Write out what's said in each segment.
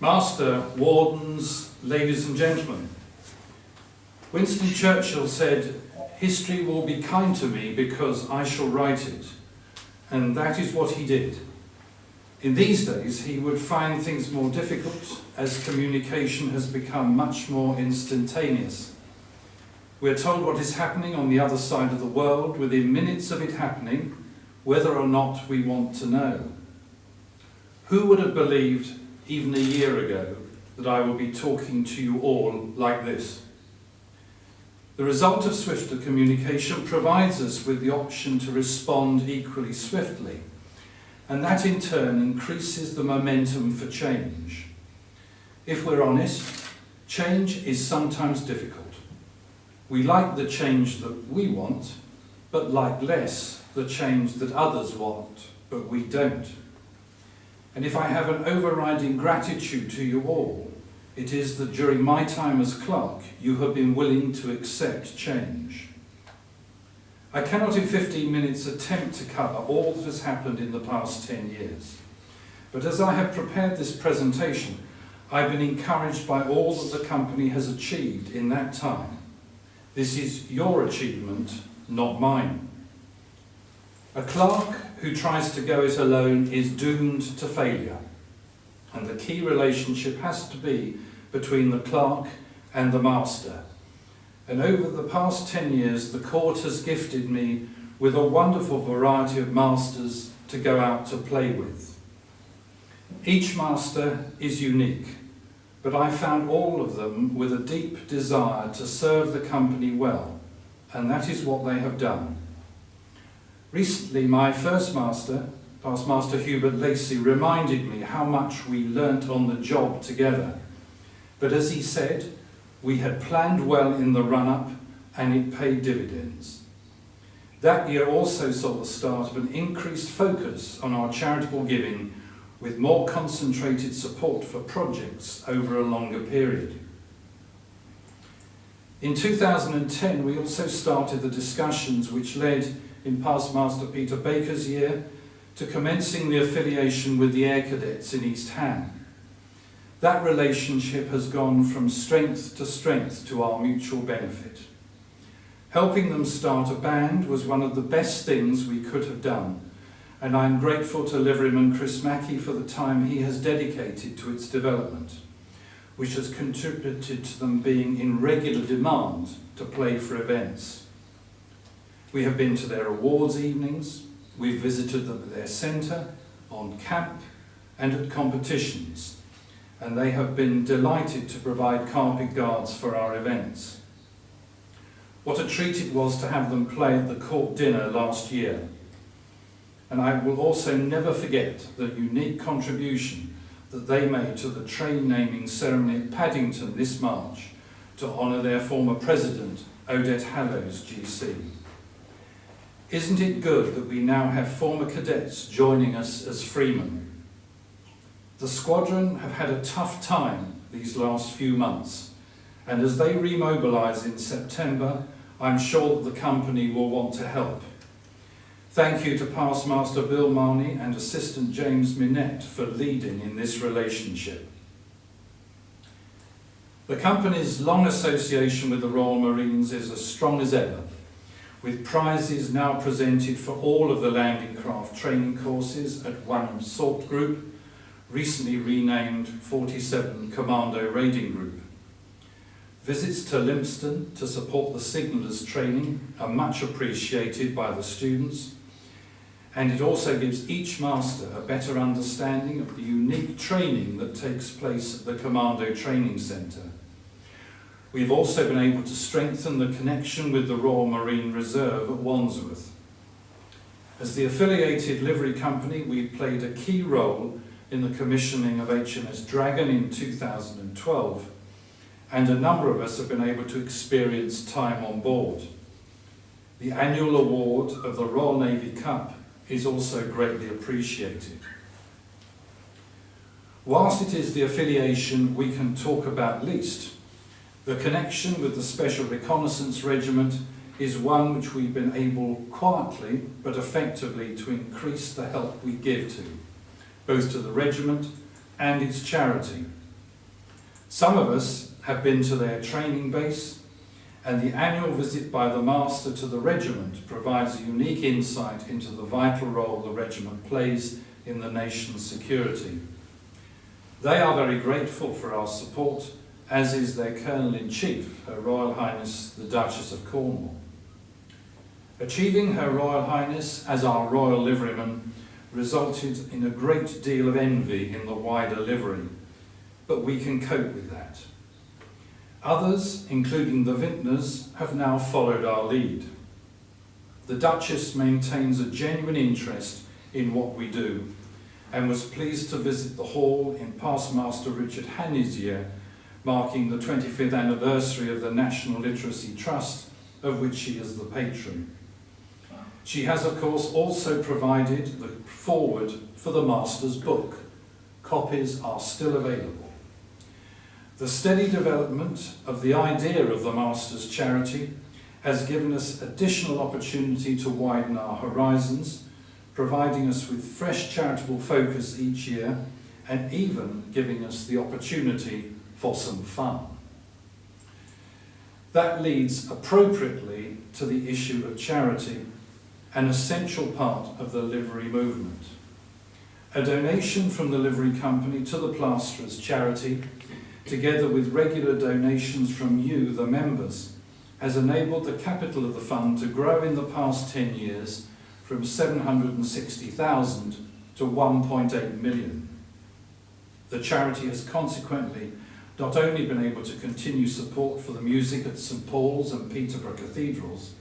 Master, wardens, ladies and gentlemen. Winston Churchill said, "History will be kind to me because I shall write it." And that is what he did. In these days, he would find things more difficult as communication has become much more instantaneous. We're told what is happening on the other side of the world within minutes of it happening, whether or not we want to know. Who would have believed even a year ago that I would be talking to you all like this? The result of swifter communication provides us with the option to respond equally swiftly, and that in turn increases the momentum for change. If we're honest, change is sometimes difficult. We like the change that we want, but like less the change that others want, but we don't. And if I have an overriding gratitude to you all, it is that during my time as clerk, you have been willing to accept change. I cannot in 15 minutes attempt to cover all that has happened in the past 10 years. But as I have prepared this presentation, I've been encouraged by all that the company has achieved in that time. This is your achievement, not mine. A clerk who tries to go it alone is doomed to failure. And the key relationship has to be between the clerk and the master. And over the past 10 years, the court has gifted me with a wonderful variety of masters to go out to play with. Each master is unique, but I found all of them with a deep desire to serve the company well, and that is what they have done. Recently, my first master, Past Master Hubert Lacey, reminded me how much we learnt on the job together. But as he said, we had planned well in the run-up and it paid dividends. That year also saw the start of an increased focus on our charitable giving with more concentrated support for projects over a longer period. In 2010, we also started the discussions which led, in Past Master Peter Baker's year, to commencing the affiliation with the Air Cadets in East Ham. That relationship has gone from strength to our mutual benefit. Helping them start a band was one of the best things we could have done, and I'm grateful to Liveryman Chris Mackey for the time he has dedicated to its development, which has contributed to them being in regular demand to play for events. We have been to their awards evenings, we've visited them at their centre, on camp and at competitions, and they have been delighted to provide carpet guards for our events. What a treat it was to have them play at the court dinner last year. And I will also never forget the unique contribution that they made to the train naming ceremony at Paddington this March to honour their former president, Odette Hallows, GC. Isn't it good that we now have former cadets joining us as freemen? The squadron have had a tough time these last few months, and as they remobilise in September, I'm sure that the company will want to help. Thank you to Past Master Bill Marney and Assistant James Minette for leading in this relationship. The company's long association with the Royal Marines is as strong as ever, with prizes now presented for all of the landing craft training courses at One Assault Group, recently renamed 47 Commando Raiding Group. Visits to Lympstone to support the signallers training are much appreciated by the students, and it also gives each master a better understanding of the unique training that takes place at the Commando Training Centre. We've also been able to strengthen the connection with the Royal Marine Reserve at Wandsworth. As the affiliated livery company, we played a key role in the commissioning of HMS Dragon in 2012, and a number of us have been able to experience time on board. The annual award of the Royal Navy Cup is also greatly appreciated. Whilst it is the affiliation we can talk about least, the connection with the Special Reconnaissance Regiment is one which we've been able quietly but effectively to increase the help we give to, both to the regiment and its charity, Some of us have been to their training base, and the annual visit by the Master to the regiment provides a unique insight into the vital role the regiment plays in the nation's security. They are very grateful for our support, as is their Colonel-in-Chief, Her Royal Highness the Duchess of Cornwall. Achieving Her Royal Highness as our Royal Liveryman resulted in a great deal of envy in the wider livery, but we can cope with that. Others, including the vintners, have now followed our lead. The Duchess maintains a genuine interest in what we do and was pleased to visit the hall in past Master Richard Hannay's year, marking the 25th anniversary of the National Literacy Trust, of which she is the patron. She has, of course, also provided the foreword for the Master's book. Copies are still available. The steady development of the idea of the Master's charity has given us additional opportunity to widen our horizons, providing us with fresh charitable focus each year and even giving us the opportunity for some fun. That leads appropriately to the issue of charity, an essential part of the livery movement. A donation from the livery company to the Plaisterers charity, together with regular donations from you, the members, has enabled the capital of the fund to grow in the past 10 years from 760,000 to 1.8 million. The charity has consequently not only been able to continue support for the music at St Paul's and Peterborough cathedrals,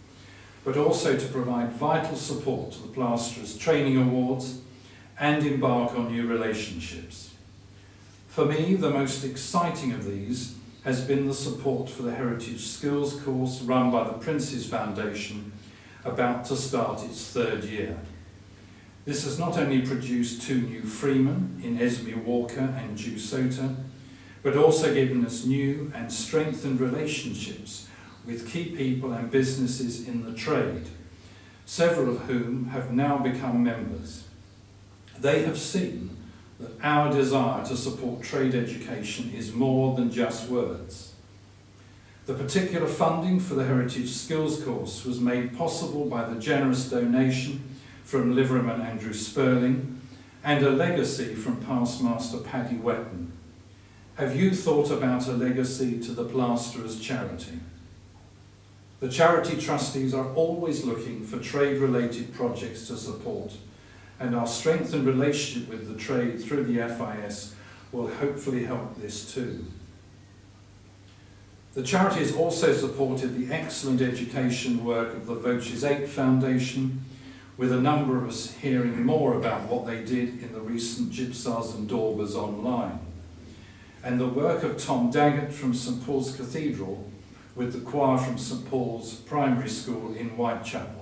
but also to provide vital support to the Plaisterers Training Awards and embark on new relationships. For me, the most exciting of these has been the support for the Heritage Skills course run by the Prince's Foundation, about to start its third year. This has not only produced 2 new freemen in Esme Walker and Jew Sota, but also given us new and strengthened relationships with key people and businesses in the trade, several of whom have now become members. They have seen that our desire to support trade education is more than just words. The particular funding for the Heritage Skills course was made possible by the generous donation from Liveryman Andrew Spurling and a legacy from past Master Paddy Wetton. Have you thought about a legacy to the Plaisterers charity? The charity trustees are always looking for trade-related projects to support, and our strengthened relationship with the trade through the FIS will hopefully help this too. The charity has also supported the excellent education work of the Voces 8 Foundation, with a number of us hearing more about what they did in the recent Gypsars and Daubers online, and the work of Tom Daggett from St Paul's Cathedral with the choir from St Paul's Primary School in Whitechapel.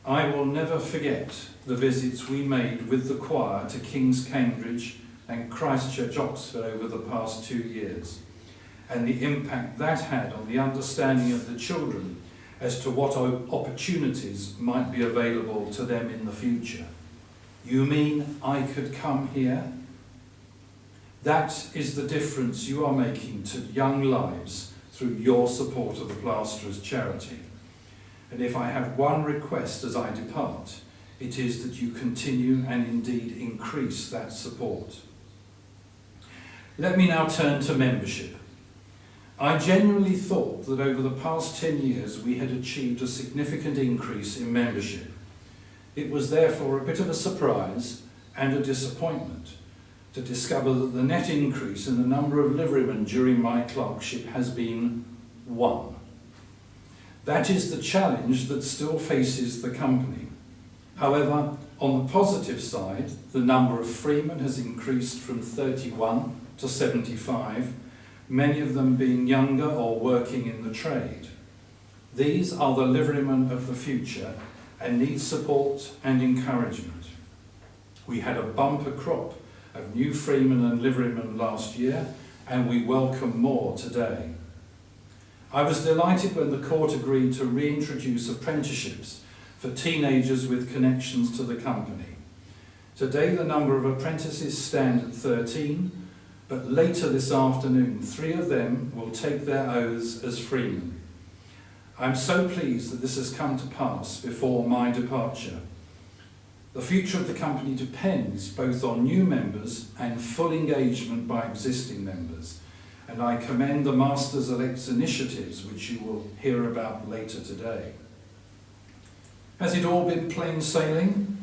I will never forget the visits we made with the choir to King's Cambridge and Christchurch Oxford over the past 2 years, and the impact that had on the understanding of the children as to what opportunities might be available to them in the future. You mean I could come here? That is the difference you are making to young lives through your support of the Plaisterers charity. And if I have one request as I depart, it is that you continue and indeed increase that support. Let me now turn to membership. I genuinely thought that over the past 10 years we had achieved a significant increase in membership. It was therefore a bit of a surprise and a disappointment to discover that the net increase in the number of liverymen during my clerkship has been 1. That is the challenge that still faces the company. However, on the positive side, the number of freemen has increased from 31 to 75, many of them being younger or working in the trade. These are the liverymen of the future and need support and encouragement. We had a bumper crop of new freemen and liverymen last year, and we welcome more today. I was delighted when the court agreed to reintroduce apprenticeships for teenagers with connections to the company. Today the number of apprentices stand at 13, but later this afternoon 3 of them will take their oaths as freemen. I am so pleased that this has come to pass before my departure. The future of the company depends both on new members and full engagement by existing members, and I commend the Masters-elect's initiatives, which you will hear about later today. Has it all been plain sailing?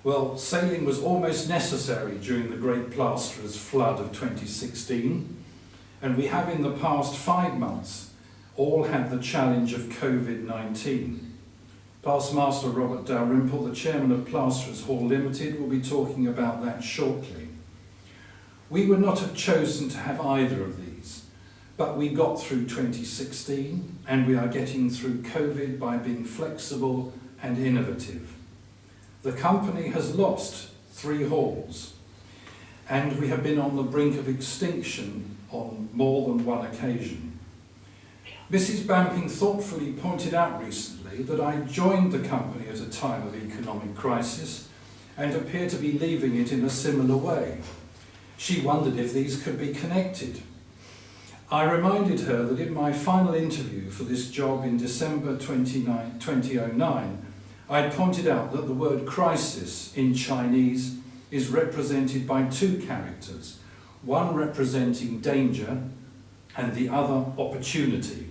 Well, sailing was almost necessary during the Great Plasterers' flood of 2016, and we have in the past 5 months all had the challenge of COVID-19. Past Master Robert Dalrymple, the chairman of Plasterers Hall Limited, will be talking about that shortly. We would not have chosen to have either of these, but we got through 2016 and we are getting through COVID by being flexible and innovative. The company has lost 3 halls and we have been on the brink of extinction on more than one occasion. Mrs. Bamping thoughtfully pointed out recently that I joined the company at a time of economic crisis and appear to be leaving it in a similar way. She wondered if these could be connected. I reminded her that in my final interview for this job in December 2009, I had pointed out that the word crisis in Chinese is represented by 2 characters, one representing danger and the other opportunity.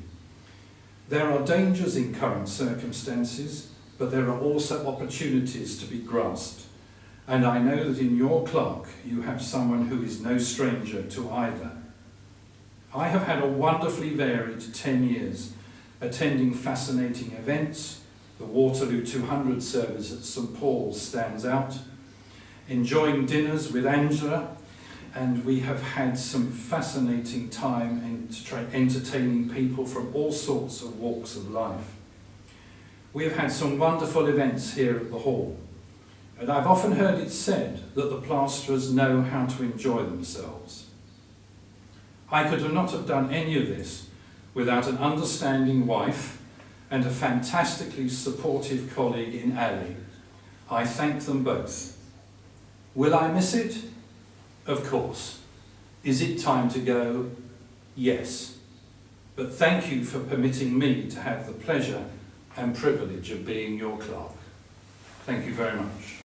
There are dangers in current circumstances, but there are also opportunities to be grasped. And I know that in your clerk you have someone who is no stranger to either. I have had a wonderfully varied 10 years, attending fascinating events. The Waterloo 200 service at St Paul's stands out, enjoying dinners with Angela, and we have had some fascinating time entertaining people from all sorts of walks of life. We have had some wonderful events here at the Hall, and I've often heard it said that the plasterers know how to enjoy themselves. I could not have done any of this without an understanding wife and a fantastically supportive colleague in Ali. I thank them both. Will I miss it? Of course. Is it time to go? Yes. But thank you for permitting me to have the pleasure and privilege of being your clerk. Thank you very much.